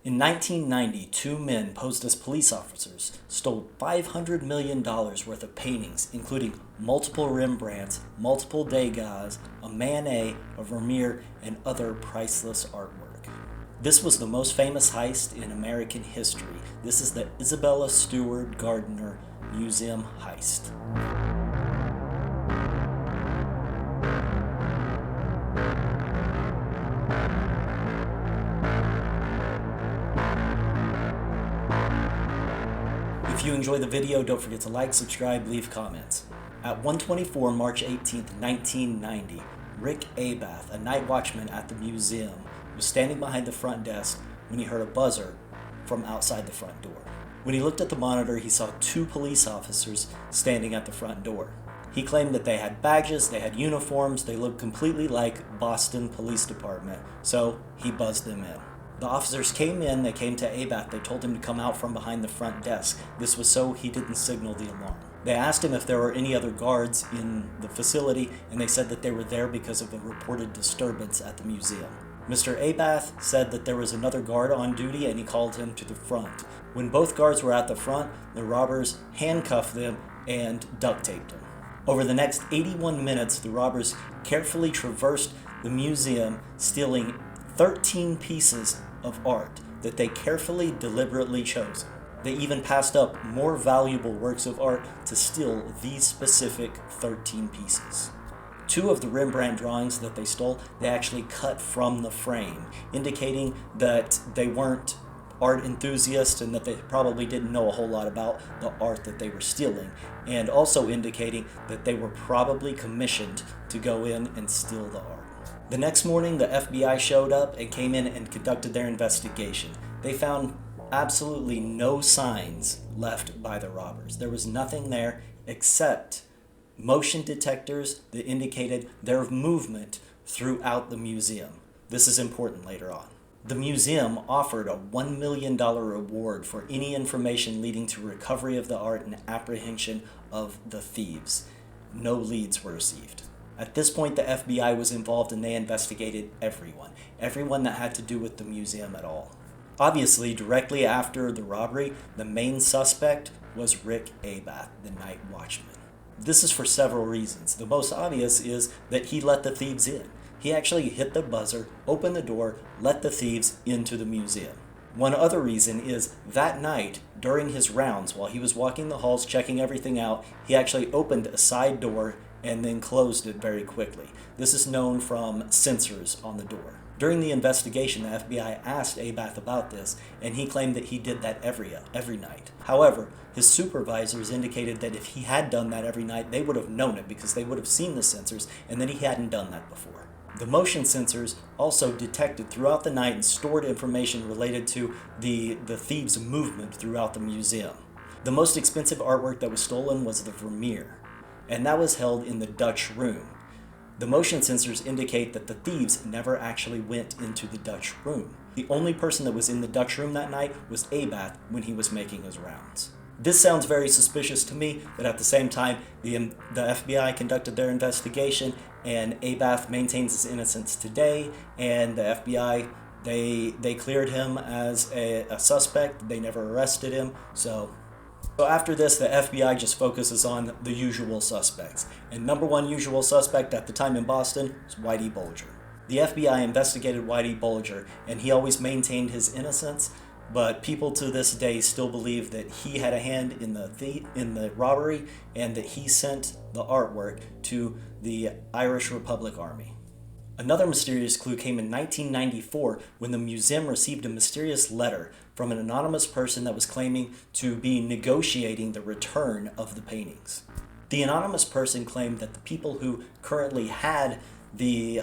In 1990, two men posed as police officers stole $500 million worth of paintings, including multiple Rembrandts, multiple Degas, a Manet, a Vermeer, and other priceless artwork. This was the most famous heist in American history. This is the Isabella Stewart Gardner Museum heist. If you enjoy the video, don't forget to like, subscribe, leave comments. At 1:24 March 18, 1990, Rick Abath, a night watchman at the museum, was standing behind the front desk when he heard a buzzer from outside the front door. When he looked at the monitor, he saw two police officers standing at the front door. He claimed that they had badges, they had uniforms, they looked completely like Boston Police Department, so he buzzed them in. The officers came in, they came to Abath, they told him to come out from behind the front desk. This was so he didn't signal the alarm. They asked him if there were any other guards in the facility, and they said that they were there because of a reported disturbance at the museum. Mr. Abath said that there was another guard on duty and he called him to the front. When both guards were at the front, the robbers handcuffed them and duct taped them. Over the next 81 minutes, the robbers carefully traversed the museum, stealing 13 pieces of art that they carefully, deliberately chose. They even passed up more valuable works of art to steal these specific 13 pieces. Two of the Rembrandt drawings that they stole, they actually cut from the frame, indicating that they weren't art enthusiasts and that they probably didn't know a whole lot about the art that they were stealing, and also indicating that they were probably commissioned to go in and steal the art. The next morning, the FBI showed up and came in and conducted their investigation. They found absolutely no signs left by the robbers. There was nothing there except motion detectors that indicated their movement throughout the museum. This is important later on. The museum offered a $1 million reward for any information leading to recovery of the art and apprehension of the thieves. No leads were received. At this point, the FBI was involved and they investigated everyone that had to do with the museum at all. Obviously, directly after the robbery, the main suspect was Rick Abath, the night watchman. This is for several reasons. The most obvious is that he let the thieves in. He actually hit the buzzer, opened the door, let the thieves into the museum. One other reason is that night, during his rounds, while he was walking the halls checking everything out, he actually opened a side door and then closed it very quickly. This is known from sensors on the door. During the investigation, the FBI asked Abath about this, and he claimed that he did that every night. However, his supervisors indicated that if he had done that every night, they would have known it because they would have seen the sensors and that he hadn't done that before. The motion sensors also detected throughout the night and stored information related to the thieves' movement throughout the museum. The most expensive artwork that was stolen was the Vermeer, and that was held in the Dutch room. The motion sensors indicate that the thieves never actually went into the Dutch room. The only person that was in the Dutch room that night was Abath when he was making his rounds. This sounds very suspicious to me, but at the same time, the FBI conducted their investigation, and Abath maintains his innocence today, and the FBI, they cleared him as a suspect. They never arrested him, so after this, the FBI just focuses on the usual suspects. And number one usual suspect at the time in Boston was Whitey Bulger. The FBI investigated Whitey Bulger, and he always maintained his innocence, but people to this day still believe that he had a hand in the robbery and that he sent the artwork to the Irish Republic Army. Another mysterious clue came in 1994 when the museum received a mysterious letter from an anonymous person that was claiming to be negotiating the return of the paintings. The anonymous person claimed that the people who currently had the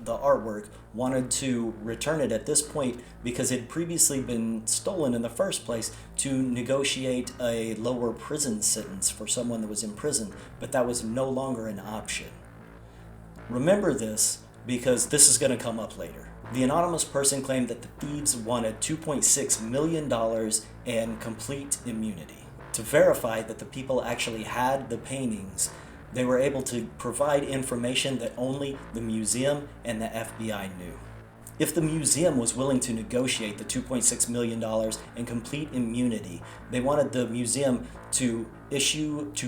artwork wanted to return it at this point because it had previously been stolen in the first place to negotiate a lower prison sentence for someone that was in prison, but that was no longer an option. Remember this, because this is going to come up later. The anonymous person claimed that the thieves wanted $2.6 million and complete immunity. To verify that the people actually had the paintings, they were able to provide information that only the museum and the FBI knew. If the museum was willing to negotiate the $2.6 million and complete immunity, they wanted the museum to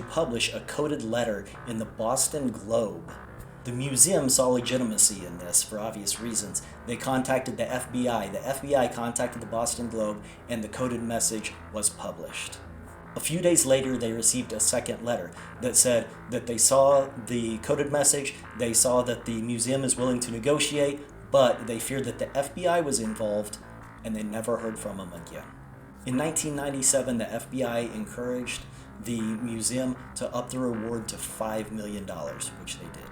publish a coded letter in the Boston Globe. The museum saw legitimacy in this for obvious reasons. They contacted the FBI. The FBI contacted the Boston Globe, and the coded message was published. A few days later, they received a second letter that said that they saw the coded message, they saw that the museum is willing to negotiate, but they feared that the FBI was involved, and they never heard from them again. In 1997, the FBI encouraged the museum to up the reward to $5 million, which they did.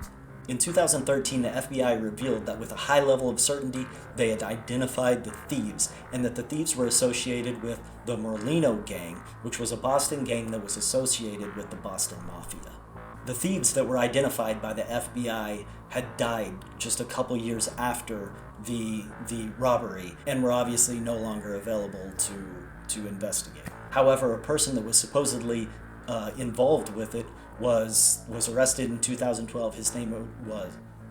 In 2013, the FBI revealed that with a high level of certainty, they had identified the thieves, and that the thieves were associated with the Merlino Gang, which was a Boston gang that was associated with the Boston Mafia. The thieves that were identified by the FBI had died just a couple years after the robbery, and were obviously no longer available to investigate. However, a person that was supposedly involved with it was arrested in 2012.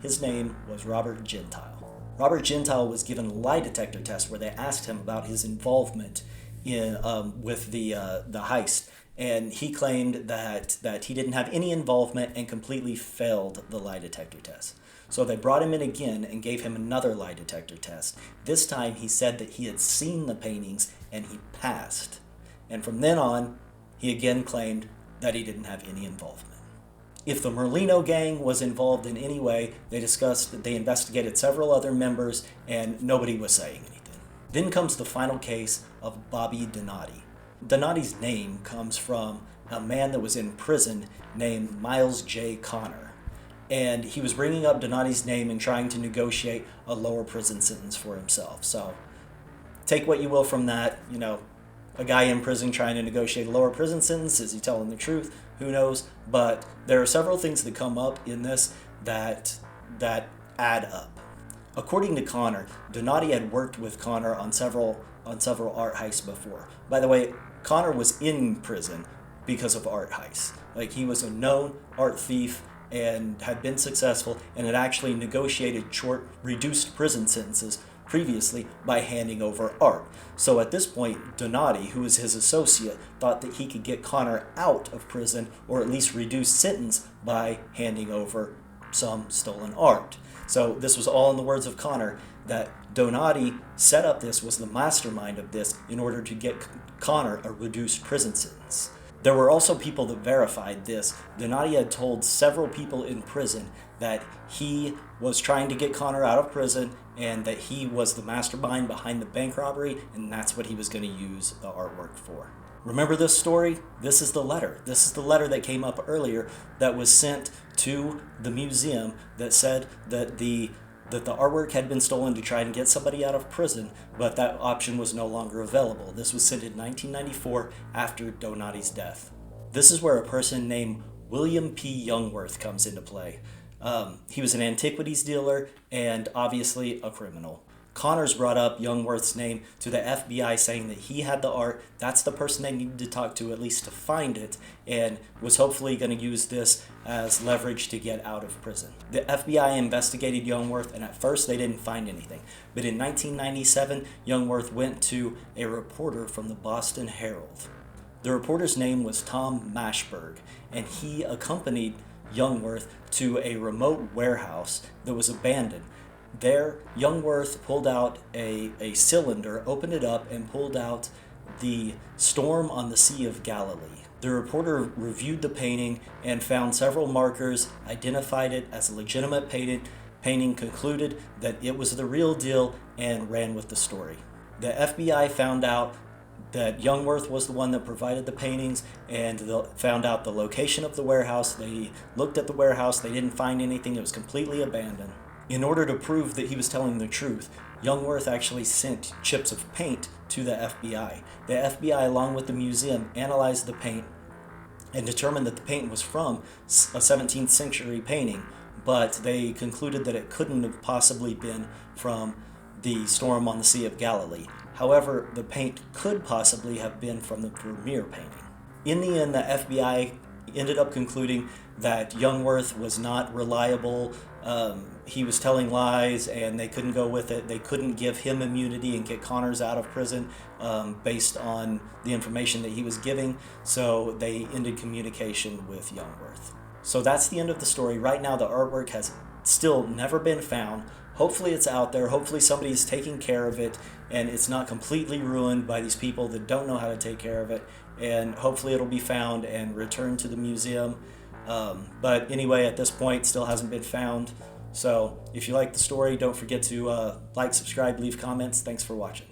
His name was Robert Gentile. Robert Gentile was given a lie detector test where they asked him about his involvement in with the heist, and he claimed that he didn't have any involvement and completely failed the lie detector test. So they brought him in again and gave him another lie detector test. This time he said that he had seen the paintings and he passed. And from then on, he again claimed that he didn't have any involvement. If the Merlino gang was involved in any way, they investigated several other members, and nobody was saying anything. Then comes the final case of Bobby Donati. Donati's name comes from a man that was in prison named Miles J. Connor, and he was bringing up Donati's name and trying to negotiate a lower prison sentence for himself. So take what you will from that, a guy in prison trying to negotiate a lower prison sentence. Is he telling the truth? Who knows? But there are several things that come up in this that add up. According to Connor, Donati had worked with Connor on several art heists before. By the way, Connor was in prison because of art heists. Like, he was a known art thief and had been successful and had actually negotiated short, reduced prison sentences previously by handing over art. So at this point, Donati, who was his associate, thought that he could get Connor out of prison, or at least reduce sentence, by handing over some stolen art. So this was all in the words of Connor, that Donati set up this, was the mastermind of this, in order to get Connor a reduced prison sentence. There were also people that verified this. Donati had told several people in prison that he was trying to get Connor out of prison and that he was the mastermind behind the bank robbery, and that's what he was going to use the artwork for. Remember this story? This is the letter. This is the letter that came up earlier that was sent to the museum that said that the artwork had been stolen to try and get somebody out of prison, but that option was no longer available. This was sent in 1994 after Donati's death. This is where a person named William P. Youngworth comes into play. He was an antiquities dealer and obviously a criminal. Connors brought up Youngworth's name to the FBI, saying that he had the art. That's the person they needed to talk to, at least to find it, and was hopefully going to use this as leverage to get out of prison. The FBI investigated Youngworth, and at first they didn't find anything. But in 1997, Youngworth went to a reporter from the Boston Herald. The reporter's name was Tom Mashberg, and he accompanied Youngworth to a remote warehouse that was abandoned. There, Youngworth pulled out a cylinder, opened it up, and pulled out the Storm on the Sea of Galilee. The reporter reviewed the painting and found several markers, identified it as a legitimate painting, concluded that it was the real deal, and ran with the story. The FBI found out that Youngworth was the one that provided the paintings, and found out the location of the warehouse. They looked at the warehouse, they didn't find anything, it was completely abandoned. In order to prove that he was telling the truth, Youngworth actually sent chips of paint to the FBI. The FBI, along with the museum, analyzed the paint and determined that the paint was from a 17th century painting, but they concluded that it couldn't have possibly been from the Storm on the Sea of Galilee. However, the paint could possibly have been from the Vermeer painting. In the end, the FBI ended up concluding that Youngworth was not reliable. He was telling lies, and they couldn't go with it. They couldn't give him immunity and get Connors out of prison based on the information that he was giving. So they ended communication with Youngworth. So that's the end of the story. Right now, the artwork has still never been found. Hopefully it's out there. Hopefully somebody's taking care of it and it's not completely ruined by these people that don't know how to take care of it. And hopefully it'll be found and returned to the museum. But anyway, at this point, still hasn't been found. So if you like the story, don't forget to like, subscribe, leave comments. Thanks for watching.